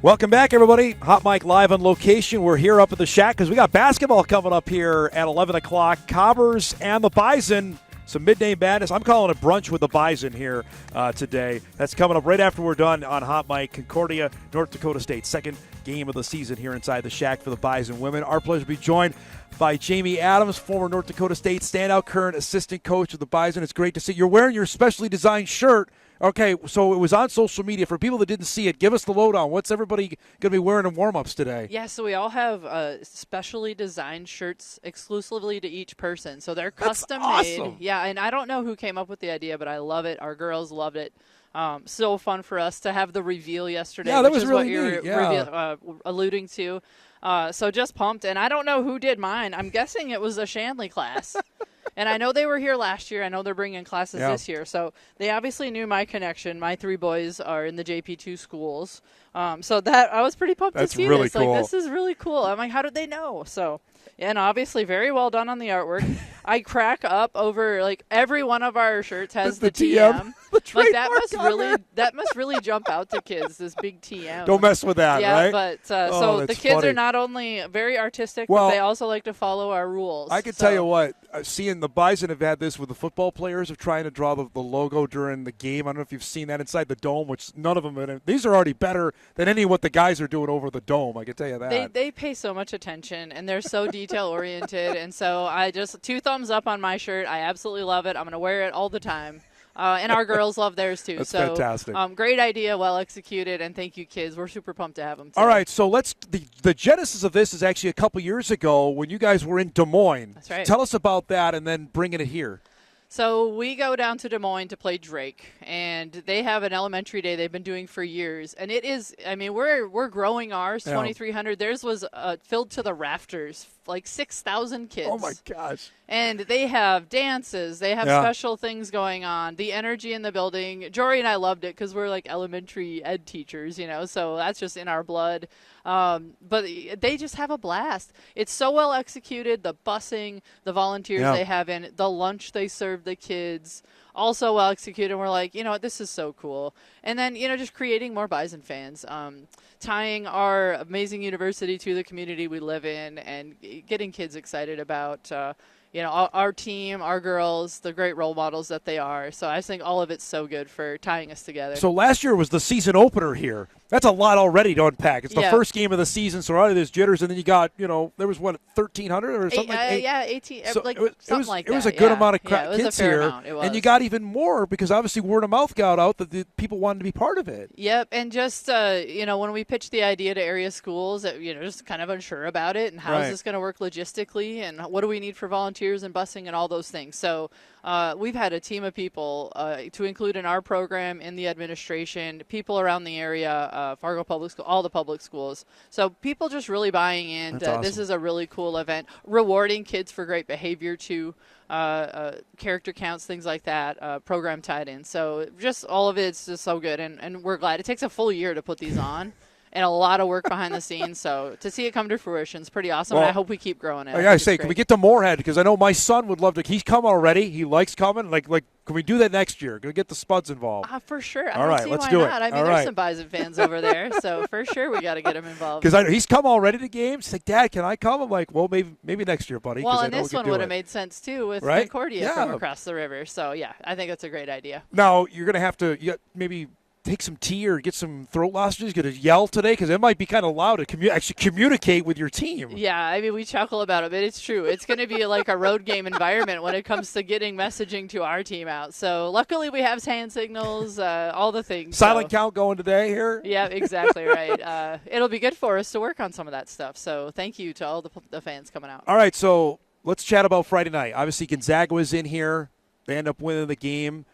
Welcome back, everybody. Hot Mic live on location. We're here up at the Shack because we got basketball coming up here at 11 o'clock. Cobbers and the Bison. Some Midday Madness. I'm calling it brunch with the Bison here today. That's coming up right after we're done on Hot Mic. Concordia, North Dakota State. Second game of the season here inside the Shack for the Bison women. Our pleasure to be joined by Jaime Adams, former North Dakota State standout, current assistant coach of the Bison. It's great to see you're wearing your specially designed shirt. Okay, so it was on social media. For people that didn't see it, give us the lowdown. What's everybody going to be wearing in warm-ups today? Yeah, so we all have specially designed shirts exclusively to each person. So they're custom made. Awesome. Yeah, and I don't know who came up with the idea, but I love it. Our girls loved it. So fun for us to have the reveal yesterday, Yeah, that which was is really what you're alluding to. So just pumped. And I don't know who did mine. I'm guessing it was a Shanley class. And I know they were here last year. I know they're bringing classes this year. So they obviously knew my connection. My three boys are in the JP2 schools. So that I was pretty pumped to see really this. cool. Like, this is really cool. I'm like, how did they know? So, and obviously very well done on the artwork. I crack up over, like, every one of our shirts has the TM. Like, that must really jump out to kids, this big TM. Don't mess with that, yeah, right? But so the kids funny. are not only very artistic, but they also like to follow our rules. I can tell you what, seeing the Bison have had this with the football players of trying to draw the logo during the game. I don't know if you've seen that inside the dome, which none of them, these are already better than any of what the guys are doing over the dome. I can tell you that. They pay so much attention, and they're so detail-oriented. And so I just, 2 thumbs up on my shirt. I absolutely love it. I'm going to wear it all the time. And our girls love theirs, too. That's fantastic. Great idea, well executed, and thank you, kids. We're super pumped to have them today. All right, so the genesis of this is actually a couple years ago when you guys were in Des Moines. That's right. Tell us about that and then bringing it here. So we go down to Des Moines to play Drake, and they have an elementary day they've been doing for years. And it is, I mean, we're growing ours, 2,300. Theirs was filled to the rafters, like 6,000 kids. Oh, my gosh. And they have dances. They have special things going on. The energy in the building. Jory and I loved it because we're like elementary ed teachers, so that's just in our blood. But they just have a blast. It's so well executed. The busing, the volunteers they have in, the lunch they serve the kids, also well executed. And we're like, this is so cool. And then, just creating more Bison fans, tying our amazing university to the community we live in, and getting kids excited about our team, our girls, the great role models that they are. So I think all of it's so good for tying us together. So last year was the season opener here. That's a lot already to unpack. It's the first game of the season, so already there's jitters, and then you got, there was, 1,300 or something? 18, so something like that. It was a good amount of it was kids a fair here. amount. It was. And you got even more because obviously word of mouth got out that the people wanted to be part of it. Yep, and just, when we pitched the idea to area schools, just kind of unsure about it, and how is this going to work logistically, and what do we need for volunteers and busing and all those things. So we've had a team of people to include in our program, in the administration, people around the area, Fargo Public School, all the public schools. So people just really buying in. Awesome. This is a really cool event. Rewarding kids for great behavior too. Character counts, things like that, program tied in. So just all of it's just so good, and we're glad. It takes a full year to put these on. And a lot of work behind the scenes, so to see it come to fruition is pretty awesome, and I hope we keep growing it. I gotta say, can we get to Moorhead? Because I know my son would love to. He's come already. He likes coming. Like, can we do that next year? Can we get the Spuds involved? For sure. All right, let's do it. I mean, there's some Bison fans over there, so for sure we got to get him involved. Because he's come already to games. He's like, Dad, can I come? I'm like, well, maybe next year, buddy. Well, and this one would have made sense too with Concordia from across the river. So yeah, I think that's a great idea. Now you're gonna have to maybe take some tea or get some throat lozenges, get to yell today, because it might be kind of loud to actually communicate with your team. Yeah, I mean, we chuckle about it, but it's true. It's going to be like a road game environment when it comes to getting messaging to our team out. So luckily we have hand signals, all the things. Silent count going today here? Yeah, exactly right. It'll be good for us to work on some of that stuff. So thank you to all the fans coming out. All right, so let's chat about Friday night. Obviously, Gonzaga was in here. They end up winning the game.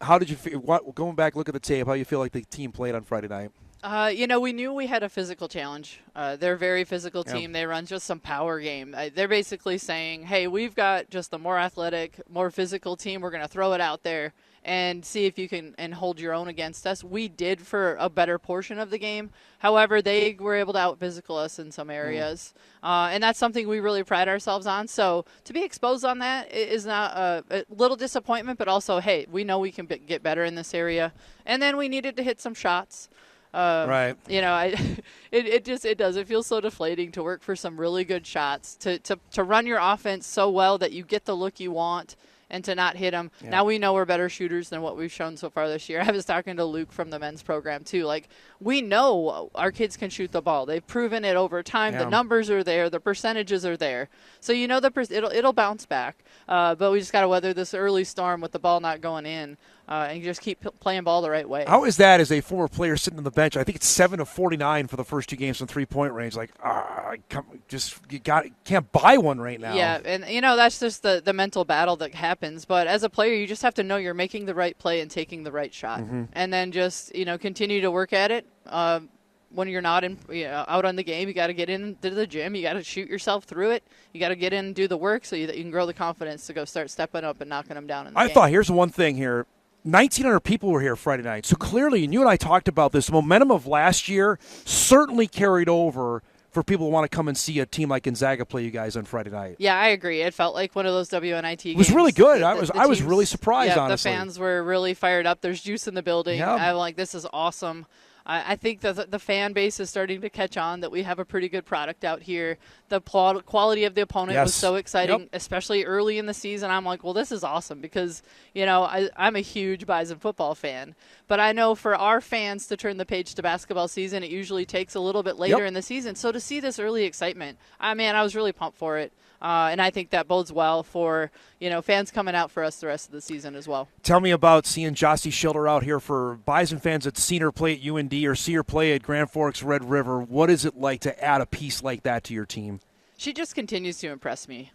How did you feel? Going back, look at the tape, how you feel like the team played on Friday night? We knew we had a physical challenge. They're a very physical team. They run just some power game. They're basically saying, hey, we've got just a more athletic, more physical team. We're going to throw it out there and see if you can and hold your own against us. We did for a better portion of the game. However, they were able to out-physical us in some areas. And that's something we really pride ourselves on. So to be exposed on that is not a little disappointment, but also, hey, we know we can get better in this area. And then we needed to hit some shots. Right. It does. It feels so deflating to work for some really good shots, to run your offense so well that you get the look you want and to not hit them. Yeah. Now we know we're better shooters than what we've shown so far this year. I was talking to Luke from the men's program too. Like, we know our kids can shoot the ball. They've proven it over time. Yeah. The numbers are there. The percentages are there. So it'll bounce back. But we just got to weather this early storm with the ball not going in. And just keep playing ball the right way. How is that as a former player sitting on the bench? I think it's 7 of 49 for the first 2 games from 3-point range. Like, can't buy one right now. Yeah, and that's just the mental battle that happens. But as a player, you just have to know you're making the right play and taking the right shot, and then just continue to work at it. When you're not out on the game, you got to get into the gym. You got to shoot yourself through it. You got to get in and do the work so that you can grow the confidence to go start stepping up and knocking them down in the game. I thought, here's one thing here. 1,900 people were here Friday night. So clearly, and you and I talked about this, the momentum of last year certainly carried over for people who want to come and see a team like Gonzaga play you guys on Friday night. Yeah, I agree. It felt like one of those WNIT games. It was really good. I was really surprised, honestly. The fans were really fired up. There's juice in the building. Yep. I'm like, this is awesome. I think that the fan base is starting to catch on that we have a pretty good product out here. The quality of the opponent was so exciting, especially early in the season. I'm like, well, this is awesome because, I'm a huge Bison football fan. But I know for our fans to turn the page to basketball season, it usually takes a little bit later in the season. So to see this early excitement, I was really pumped for it. And I think that bodes well for, fans coming out for us the rest of the season as well. Tell me about seeing Jossie Schilder out here for Bison fans that seen her play at UND or see her play at Grand Forks Red River. What is it like to add a piece like that to your team? She just continues to impress me.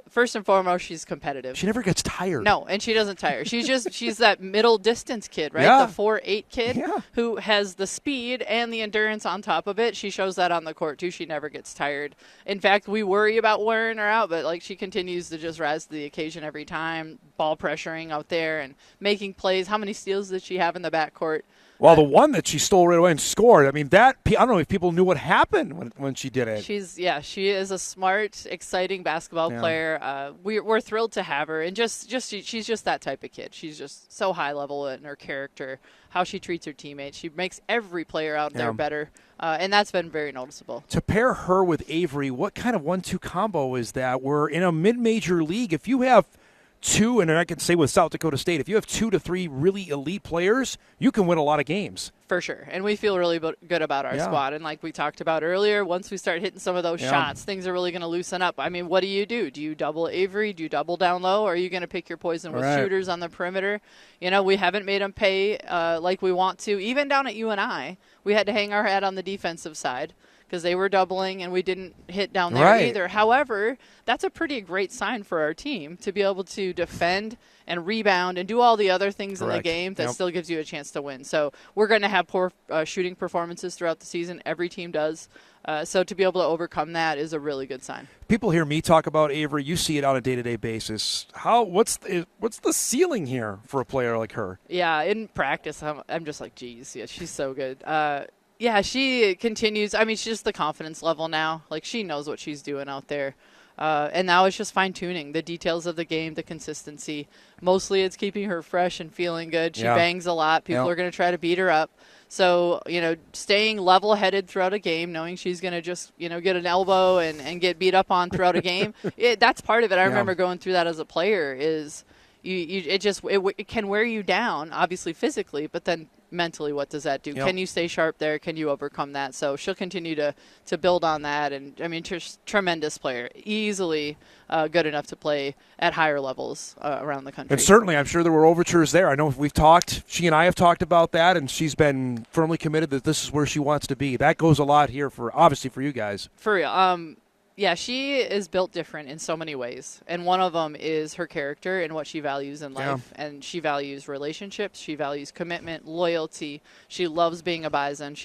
First and foremost, she's competitive. She never gets tired. No, and she doesn't tire. She's that middle distance kid, right? Yeah. The 4'8" kid who has the speed and the endurance on top of it. She shows that on the court too. She never gets tired. In fact, we worry about wearing her out, but she continues to just rise to the occasion every time. Ball pressuring out there and making plays. How many steals did she have in the backcourt? Well, the one that she stole right away and scored, I don't know if people knew what happened when she did it. She is a smart, exciting basketball player. We're thrilled to have her, and she's just that type of kid. She's just so high level in her character, how she treats her teammates. She makes every player out there better, and that's been very noticeable. To pair her with Avery, what kind of 1-2 combo is that? We're in a mid-major league. If you have 2, and I can say with South Dakota State, if you have 2 to 3 really elite players, you can win a lot of games. For sure. And we feel really good about our squad. And like we talked about earlier, once we start hitting some of those shots, things are really going to loosen up. What do you do? Do you double Avery? Do you double down low? Or are you going to pick your poison with shooters on the perimeter? We haven't made them pay like we want to. Even down at UNI, we had to hang our hat on the defensive side because they were doubling and we didn't hit down there either. However, that's a pretty great sign for our team to be able to defend and rebound and do all the other things in the game that still gives you a chance to win. So we're going to have poor shooting performances throughout the season. Every team does. So to be able to overcome that is a really good sign. People hear me talk about Avery. You see it on a day-to-day basis. What's the ceiling here for a player like her? Yeah, in practice, I'm just like, geez, she's so good. Yeah, she continues. She's just the confidence level now. She knows what she's doing out there. And now it's just fine-tuning the details of the game, the consistency. Mostly it's keeping her fresh and feeling good. She bangs a lot. People are going to try to beat her up. So, staying level-headed throughout a game, knowing she's going to just, get an elbow and get beat up on throughout a game, that's part of it. I remember going through that as a player is it can wear you down, obviously physically, but then mentally, what does that do? Can you stay sharp there? Can you overcome that? So she'll continue to build on that. And, tremendous player. Easily good enough to play at higher levels around the country. And certainly, I'm sure there were overtures there. I know she and I have talked about that, and she's been firmly committed that this is where she wants to be. That goes a lot here obviously for you guys. For real. Yeah, she is built different in so many ways. And one of them is her character and what she values in life. Yeah. And she values relationships. She values commitment, loyalty. She loves being a Bison.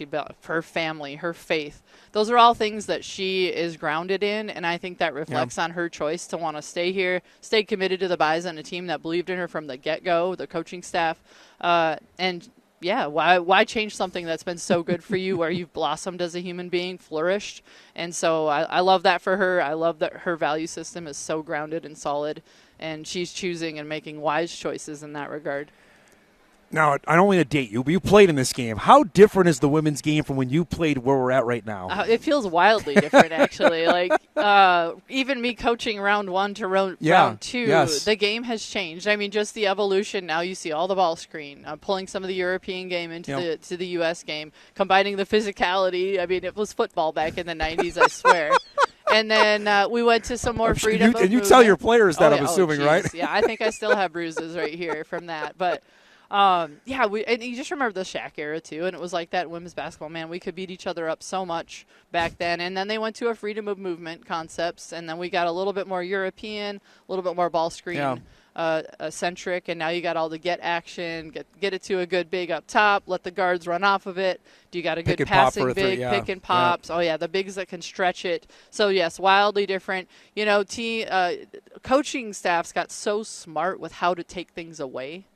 Her family, her faith. Those are all things that she is grounded in. And I think that reflects on her choice to want to stay here, stay committed to the Bison, a team that believed in her from the get-go, the coaching staff. Why change something that's been so good for you, where you've blossomed as a human being, flourished? And so I love that for her. I love that her value system is so grounded and solid, and she's choosing and making wise choices in that regard. Now, I don't want to date you, but you played in this game. How different is the women's game from when you played where we're at right now? It feels wildly different, actually. Like, even me coaching round 1 to round 2, the game has changed. I mean, just the evolution. Now you see all the ball screen, pulling some of the European game into the U.S. game, combining the physicality. I mean, it was football back in the 90s, I swear. And then we went to some more freedom of And you movement. tell your players that, I'm assuming, right? Yeah, I think I still have bruises right here from that. But, and you just remember the Shaq era, too, and it was like that in women's basketball. Man, we could beat each other up so much back then. And then they went to a freedom of movement concepts, and then we got a little bit more European, a little bit more ball screen centric, and now you got all the get action, get it to a good big up top, let the guards run off of it. Do you got a good passing big, pick and pops? Oh, yeah, the bigs that can stretch it. So, yes, wildly different. You know, coaching staffs got so smart with how to take things away.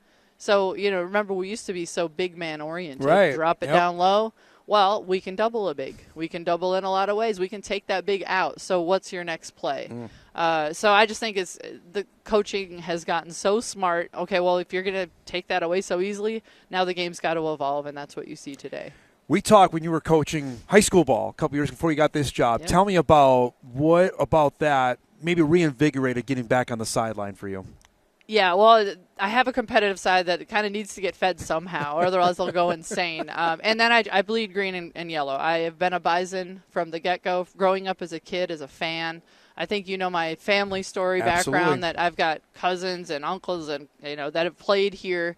So, you know, remember we used to be so big man oriented. Right. Drop it down low. Well, we can double a big. We can double in a lot of ways. We can take that big out. So what's your next play? So I just think the coaching has gotten so smart. Okay, well, if you're going to take that away so easily, now the game's got to evolve, and that's what you see today. We talked when you were coaching high school ball a couple years before you got this job. Tell me about what about that maybe reinvigorated getting back on the sideline for you. Yeah, well, I have a competitive side that kind of needs to get fed somehow, or otherwise I'll go insane. And then I bleed green and yellow. I have been a Bison from the get-go, growing up as a kid, as a fan. I think you know my family story background, that I've got cousins and uncles and that have played here.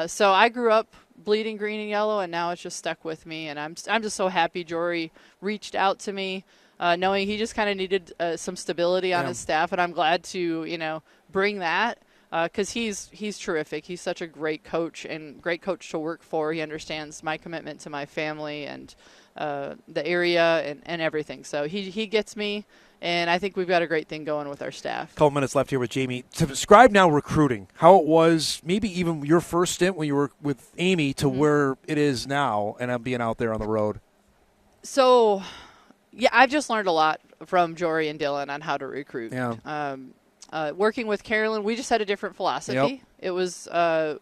So I grew up bleeding green and yellow, and now it's just stuck with me. And I'm just so happy Jory reached out to me, knowing he just kind of needed some stability on his staff, and I'm glad to bring that. Because he's terrific. He's such a great coach and great coach to work for. He understands my commitment to my family and the area and everything. So he gets me, and I think we've got a great thing going with our staff. Couple minutes left here with Jamie. To describe now recruiting, how it was, maybe even your first stint when you were with Amy to where it is now, and I'm being out there on the road. So, yeah, I've just learned a lot from Jory and Dylan on how to recruit. Yeah. Working with Carolyn, we just had a different philosophy. It was, I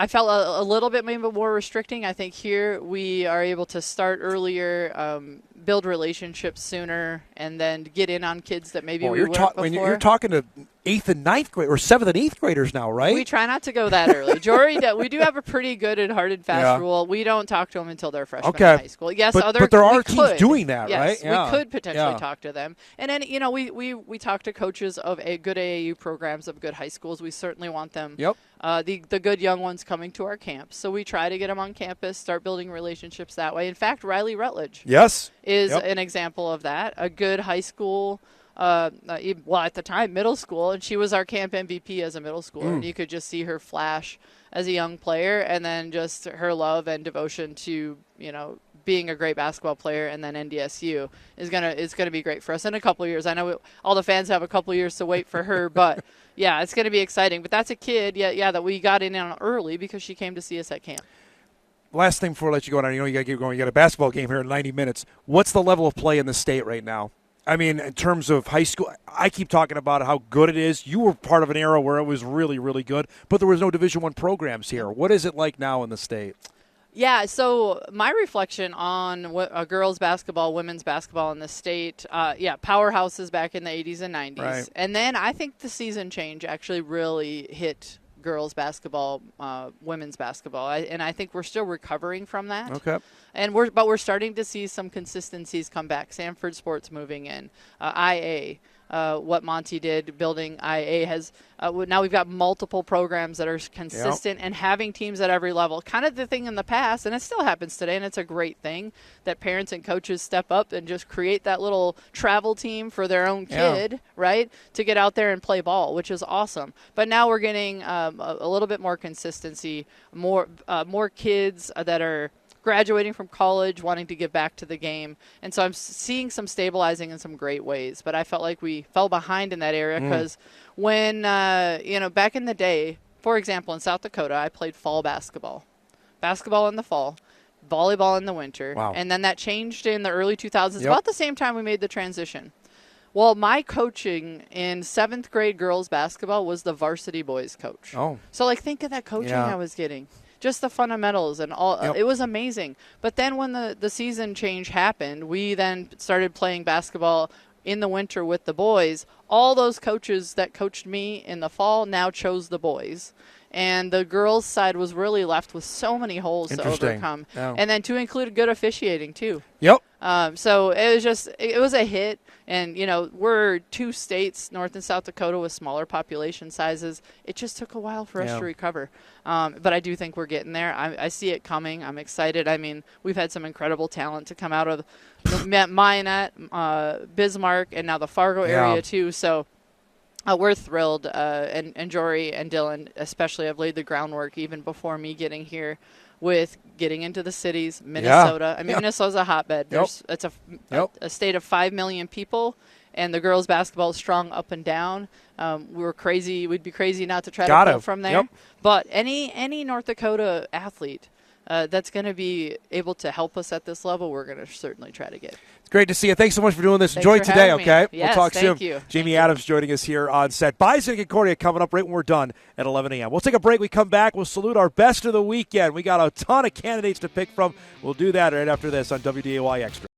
felt a little bit maybe more restricting. I think here we are able to start earlier, build relationships sooner, and then get in on kids that maybe we weren't before. You're talking to 8th and 9th grade or 7th and 8th graders now, right? We try not to go that early. Jory, we do have a pretty good and hard and fast rule. We don't talk to them until they're freshmen in high school. Yes, but there are teams doing that, right? Yes, we could potentially talk to them. And then, we talk to coaches of good AAU programs of good high schools. We certainly want them. The good young ones coming to our camps. So we try to get them on campus, start building relationships that way. In fact, Riley Rutledge is an example of that. A good high school, at the time, middle school, and she was our camp MVP as a middle schooler. And you could just see her flash as a young player, and then just her love and devotion to, being a great basketball player, and then NDSU is gonna be great for us in a couple of years. I know all the fans have a couple of years to wait for her, but yeah, it's gonna be exciting. But that's a kid, that we got in on early because she came to see us at camp. Last thing before I let you go on, you got to keep going. You got a basketball game here in 90 minutes. What's the level of play in the state right now? I mean, in terms of high school, I keep talking about how good it is. You were part of an era where it was really, really good, but there was no Division I programs here. What is it like now in the state? Yeah, so my reflection on girls basketball, women's basketball in the state, powerhouses back in the 80s and 90s. Right. And then I think the season change actually really hit girls basketball, women's basketball. And I think we're still recovering from that. Okay. And we're starting to see some consistencies come back. Sanford Sports moving in. IA. What Monty did building IA has now we've got multiple programs that are consistent and having teams at every level. Kind of the thing in the past, and it still happens today, and it's a great thing that parents and coaches step up and just create that little travel team for their own kid, right, to get out there and play ball, which is awesome. But now we're getting a little bit more consistency, more kids that are graduating from college, wanting to give back to the game. And so I'm seeing some stabilizing in some great ways. But I felt like we fell behind in that area because when, back in the day, for example, in South Dakota, I played fall basketball in the fall, volleyball in the winter. Wow. And then that changed in the early 2000s, about the same time we made the transition. Well, my coaching in 7th grade girls basketball was the varsity boys coach. Oh. So, like, think of that coaching I was getting. Just the fundamentals and all. Yep. It was amazing. But then when the season change happened, we then started playing basketball in the winter with the boys. All those coaches that coached me in the fall now chose the boys. And the girls' side was really left with so many holes to overcome. Yeah. And then to include good officiating, too. Yep. So it was a hit. And, we're 2 states, North and South Dakota, with smaller population sizes. It just took a while for us to recover. But I do think we're getting there. I see it coming. I'm excited. I mean, we've had some incredible talent to come out of Minot, Bismarck, and now the Fargo area, too. So we're thrilled. And Jory and Dylan especially have laid the groundwork even before me getting here with getting into the cities, Minnesota. I mean, Minnesota's a hotbed. It's a state of 5 million people, and the girls' basketball is strong up and down. We're crazy. We'd be crazy not to try to pull from there. But any North Dakota athlete that's going to be able to help us at this level, we're going to certainly try to get. It's great to see you. Thanks so much for doing this. Thanks Enjoy for today, having okay? me. Yes, we'll talk thank soon. you. Jaime Adams joining us here on set. Bison and Concordia coming up right when we're done at 11 a.m. We'll take a break. We come back. We'll salute our best of the weekend. We got a ton of candidates to pick from. We'll do that right after this on WDAY Extra.